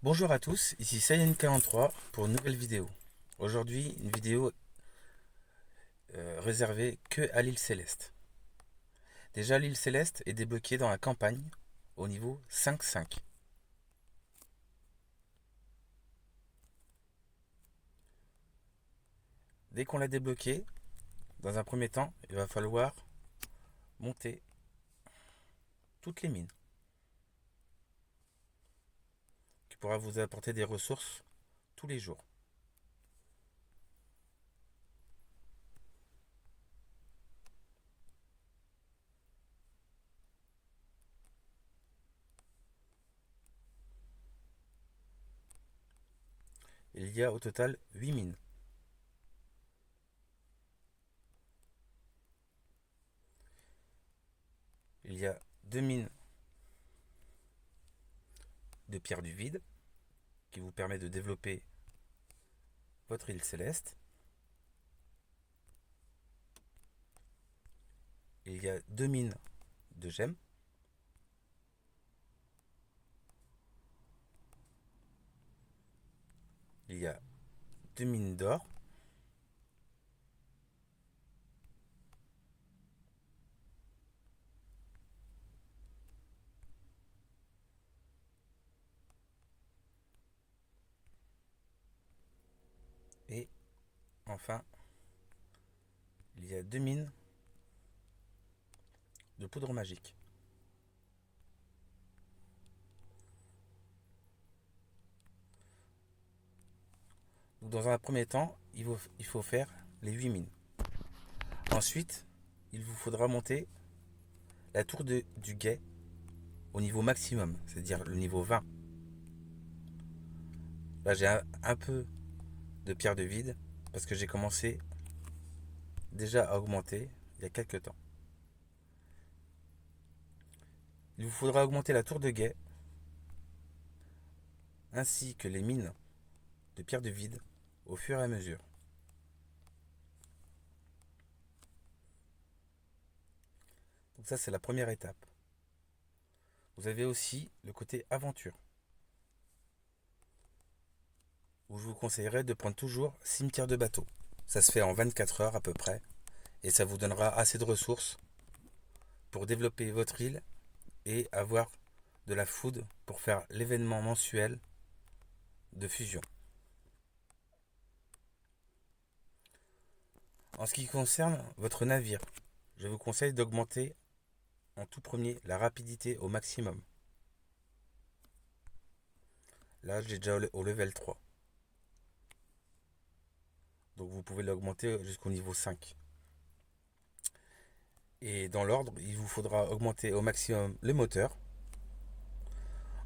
Bonjour à tous, ici Saiyan43 pour une nouvelle vidéo. Aujourd'hui, une vidéo réservée que à l'île Céleste. Déjà, l'île Céleste est débloquée dans la campagne au niveau 5-5. Dès qu'on l'a débloquée, dans un premier temps, il va falloir monter toutes les mines qui pourra vous apporter des ressources tous les jours. Il y a au total 8 mines. Il y a 2 mines de pierre du vide qui vous permet de développer votre île céleste. Il y a 2 mines de gemmes. Il y a 2 mines d'or. Et enfin, il y a 2 mines de poudre magique. Donc dans un premier temps, il faut faire les 8 mines. Ensuite, il vous faudra monter la tour du guet au niveau maximum, c'est-à-dire le niveau 20. Là, j'ai un peu de pierre de vide parce que j'ai commencé déjà à augmenter il y a quelques temps. Il vous faudra augmenter la tour de guet ainsi que les mines de pierre de vide au fur et à mesure. Donc ça, c'est la première étape. Vous avez aussi le côté aventure, où je vous conseillerais de prendre toujours cimetière de bateau. Ça se fait en 24 heures à peu près, et ça vous donnera assez de ressources pour développer votre île et avoir de la food pour faire l'événement mensuel de fusion. En ce qui concerne votre navire, je vous conseille d'augmenter en tout premier la rapidité au maximum. Là, j'ai déjà au level 3. Donc vous pouvez l'augmenter jusqu'au niveau 5. Et dans l'ordre, il vous faudra augmenter au maximum le moteur.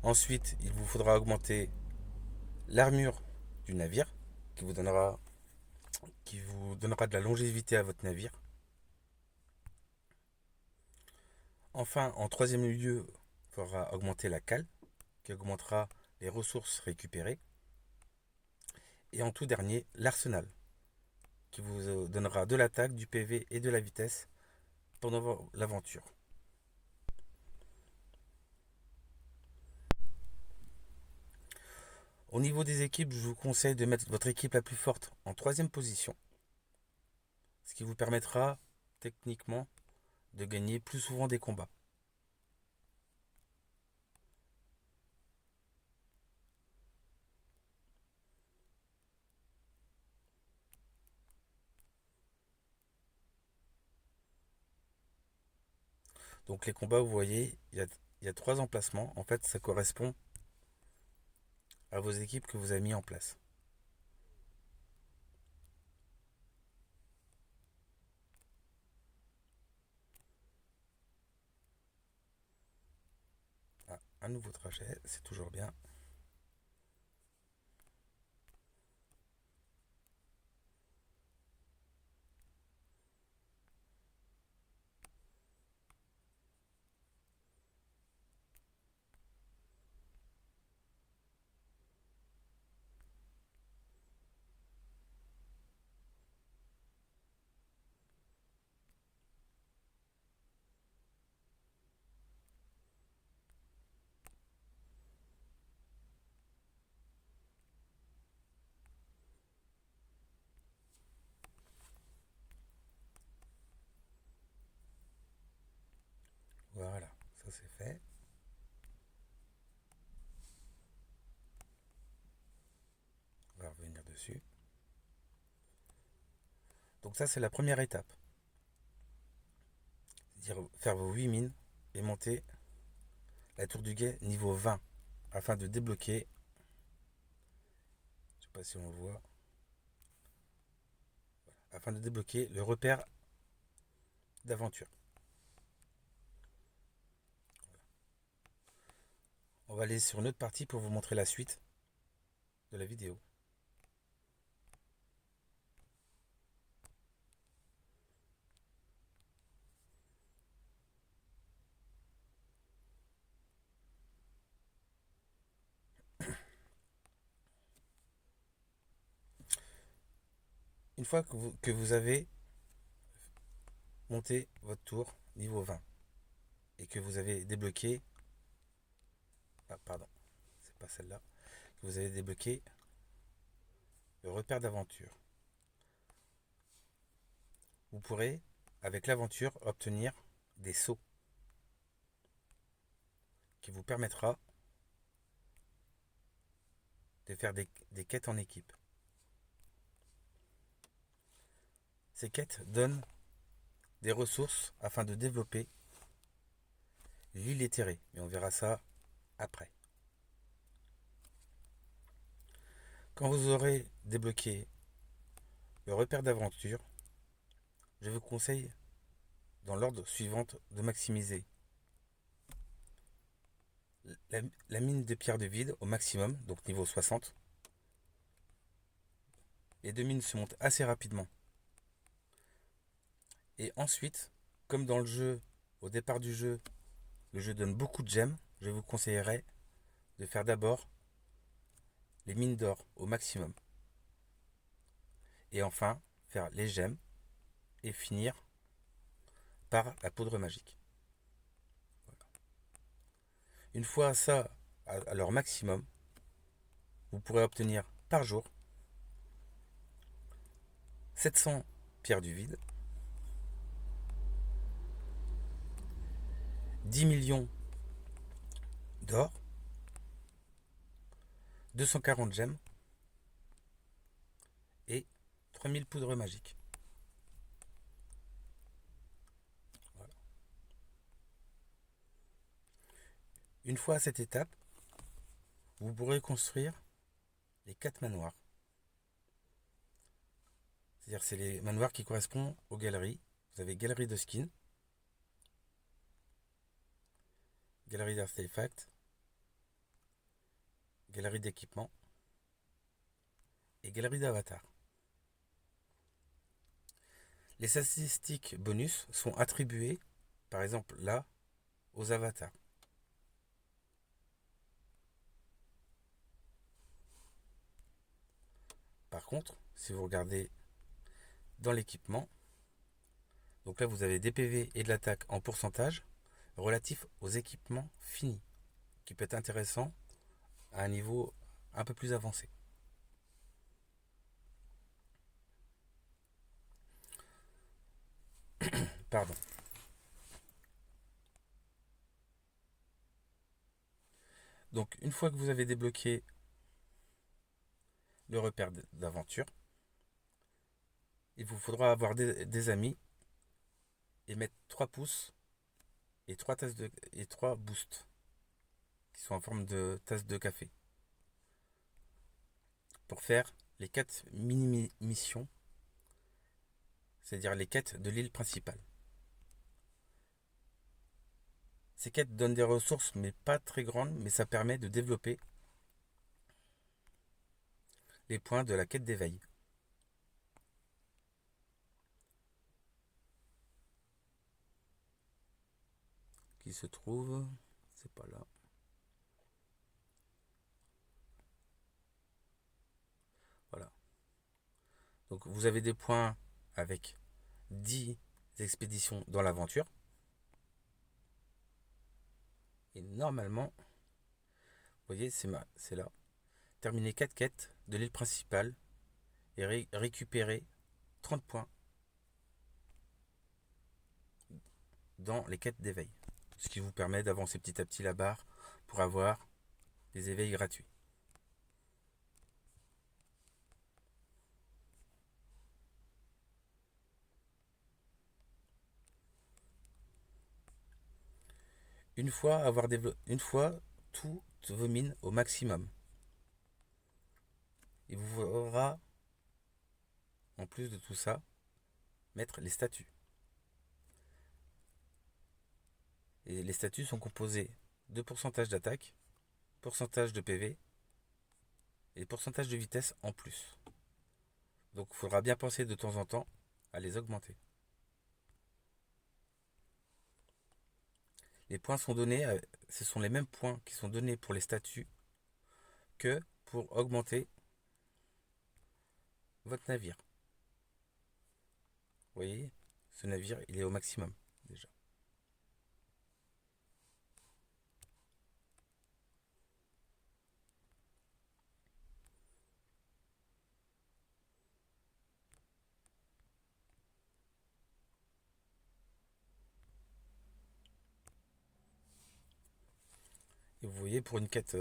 Ensuite, il vous faudra augmenter l'armure du navire qui vous donnera de la longévité à votre navire. Enfin, en troisième lieu, il faudra augmenter la cale qui augmentera les ressources récupérées. Et en tout dernier, l'arsenal qui vous donnera de l'attaque, du PV et de la vitesse pendant l'aventure. Au niveau des équipes, je vous conseille de mettre votre équipe la plus forte en troisième position, ce qui vous permettra techniquement de gagner plus souvent des combats. Donc les combats, vous voyez, il y a 3 emplacements. En fait, ça correspond à vos équipes que vous avez mis en place. Ah, un nouveau trajet, c'est toujours bien. ça c'est fait. On va revenir dessus. Donc ça c'est la première étape. C'est-à-dire faire vos 8 mines et monter la tour du guet niveau 20 afin de débloquer, je sais pas si on le voit, afin de débloquer le repère d'aventure. On va aller sur une autre partie pour vous montrer la suite de la vidéo. Une fois que vous avez monté votre tour niveau 20 et que vous avez débloqué, ah pardon, c'est pas celle-là, que vous avez débloqué le repère d'aventure, vous pourrez avec l'aventure obtenir des sauts qui vous permettra de faire des quêtes en équipe. Ces quêtes donnent des ressources afin de développer l'île éthérée, mais on verra ça après. Quand vous aurez débloqué le repère d'aventure, je vous conseille dans l'ordre suivant de maximiser la mine de pierre de vide au maximum, donc niveau 60. Les deux mines se montent assez rapidement. Et ensuite, comme dans le jeu, au départ du jeu, le jeu donne beaucoup de gemmes, je vous conseillerais de faire d'abord les mines d'or au maximum. Et enfin, faire les gemmes et finir par la poudre magique. Voilà. Une fois ça à leur maximum, vous pourrez obtenir par jour 700 pierres du vide, 10 millions d'or, 240 gemmes et 3000 poudres magiques. Voilà. Une fois à cette étape, vous pourrez construire les 4 manoirs. C'est-à-dire c'est les manoirs qui correspondent aux galeries. Vous avez galerie de skins, galerie d'artefacts, galerie d'équipement et galerie d'avatar. Les statistiques bonus sont attribuées, par exemple là, aux avatars. Par contre, si vous regardez dans l'équipement, donc là vous avez des PV et de l'attaque en pourcentage relatif aux équipements finis, qui peut être intéressant à un niveau un peu plus avancé. Pardon. Donc une fois que vous avez débloqué le repère d'aventure, il vous faudra avoir des amis et mettre 3 pouces et 3 boosts qui sont en forme de tasse de café pour faire les 4 mini-missions, c'est-à-dire les quêtes de l'île principale. Ces quêtes donnent des ressources mais pas très grandes, mais ça permet de développer les points de la quête d'éveil. Qui se trouve, c'est pas là. Voilà. Donc vous avez des points avec 10 expéditions dans l'aventure. Et normalement, vous voyez, c'est là. Terminer 4 quêtes de l'île principale et récupérer 30 points dans les quêtes d'éveil. ce qui vous permet d'avancer petit à petit la barre pour avoir des éveils gratuits. Une fois toutes vos mines au maximum, il vous faudra, en plus de tout ça, mettre les statuts. Et les statuts sont composés de pourcentage d'attaque, pourcentage de PV et pourcentage de vitesse en plus. Donc il faudra bien penser de temps en temps à les augmenter. Les points sont donnés, ce sont les mêmes points qui sont donnés pour les statuts que pour augmenter votre navire. Vous voyez, ce navire, il est au maximum déjà. Et vous voyez, pour une quête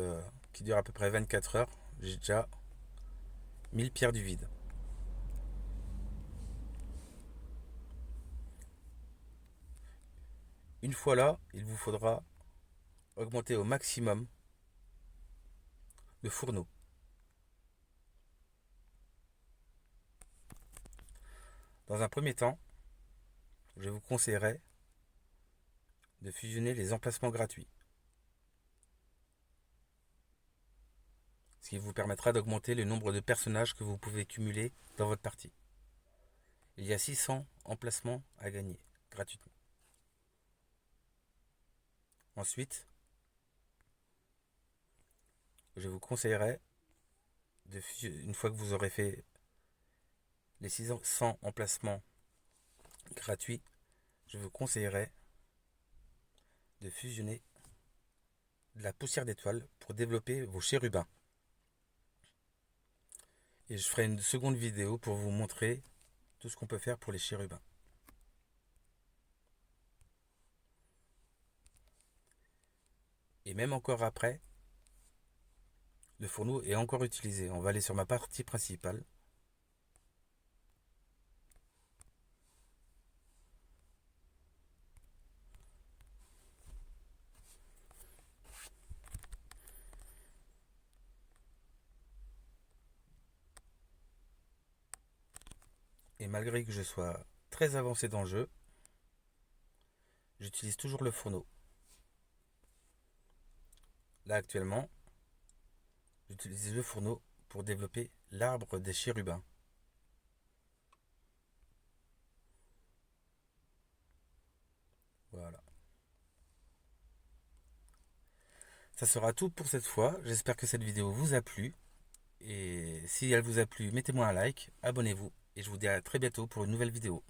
qui dure à peu près 24 heures, j'ai déjà 1000 pierres du vide. Une fois là, il vous faudra augmenter au maximum le fourneau. Dans un premier temps, je vous conseillerais de fusionner les emplacements gratuits, ce qui vous permettra d'augmenter le nombre de personnages que vous pouvez cumuler dans votre partie. Il y a 600 emplacements à gagner gratuitement. Ensuite, je vous conseillerais, une fois que vous aurez fait les 600 emplacements gratuits, je vous conseillerais de fusionner de la poussière d'étoile pour développer vos chérubins. Et je ferai une seconde vidéo pour vous montrer tout ce qu'on peut faire pour les chérubins. Et même encore après, le fourneau est encore utilisé. On va aller sur ma partie principale. Et malgré que je sois très avancé dans le jeu, j'utilise toujours le fourneau. Là actuellement, j'utilise le fourneau pour développer l'arbre des chérubins. Voilà. Ça sera tout pour cette fois. J'espère que cette vidéo vous a plu. Et si elle vous a plu, mettez-moi un like, abonnez-vous. Et je vous dis à très bientôt pour une nouvelle vidéo.